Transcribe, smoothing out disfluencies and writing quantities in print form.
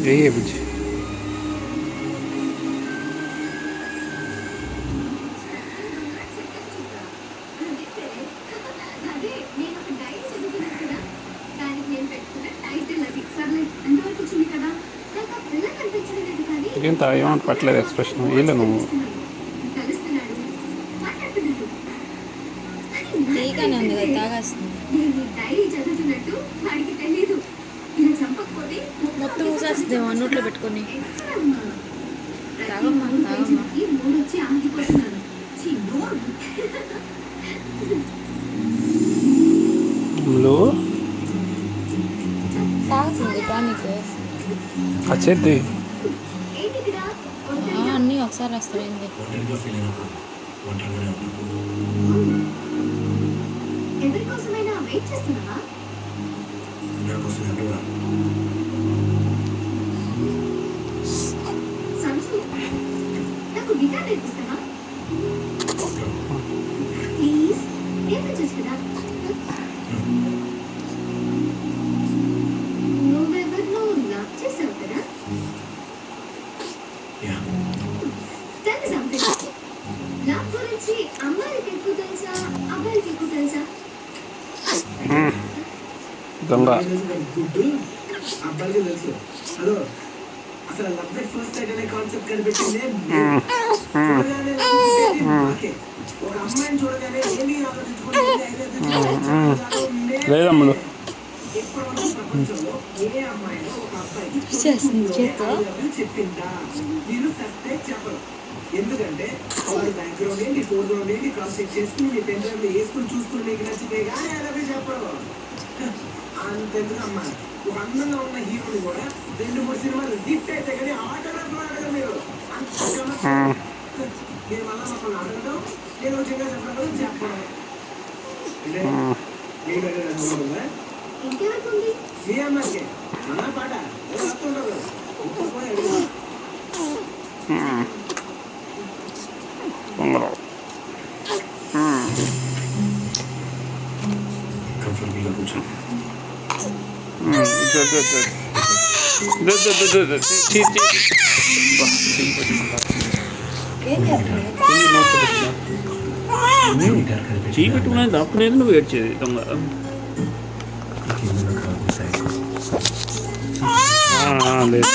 ఏ బుజ్జి ఏంత ఏమంట పట్టలేదు ఎక్స్ప్రెషన్ వీళ్ళు నువ్వు మొత్తం ఊసేస్తుందేమో నోట్లో పెట్టుకొని తాగుతుంది టానిక్ వచ్చేది అన్నీ ఒకసారి వస్తాయి ఎవరికోసమైనా వెయిట్ చేస్తున్నావా? సంజు, నాకు గిటార్ నేర్పిస్తావా? ప్లీజ్ నేర్పించచ్చు కదా. నువ్వెవరినో లవ్ చేసావు కదా. Tell me something. లవ్ గురించి అమ్మాయిలకి ఎక్కువ తెలుసా, అబ్బాయిలకి ఎక్కువ తెలుసా? దొంగ అబ్బాయికి తెలుసు. హలో, అసలు లవ్ ఎట్ ఫస్ట్ సైట్ అనే కాన్సెప్ట్ కనిపెట్టిందే ఒక అమ్మాయిని చూడగానే ఏమీ లేదమ్ములు ప్రపంచంలో ఏ అమ్మాయిలో ఒక అబ్బాయికి చెప్పిందా? మీరు సబ్స్క్రైబ్ చెప్పరు. ఎందుకంటే వాడు బ్యాక్గ్రౌండ్ ఏంటి, ఫోర్గ్రౌండ్ ఏంటి క్రాస్ చెక్ చేసుకుని మీ పెన్ డ్రైవ్ వేసుకుని చూసుకుని మీకు నచ్చితే కానీ అలాగే చెప్పరు. అంతెందుకు అమ్మాయి, ఒక అందంగా ఉన్న హీరోని కూడా 2-3 సినిమాలు హిట్ అయితే కానీ ఆటోగ్రాఫ్లో అడగదు మీరు. మీరు మళ్ళా మమ్మల్ని అడగడం, నేను వచ్చిగా చెప్పడం చెప్పడం అంటే మీకు అదే ఇంకెవరికి మీ అమ్మాయికి అన్న పాట వస్తుండదు. కంఫర్టబుల్గా కూర్చో. చీ పెట్టుకునేది దాక్కునేది నువ్వు ఏడ్చేది దొంగ. లేదు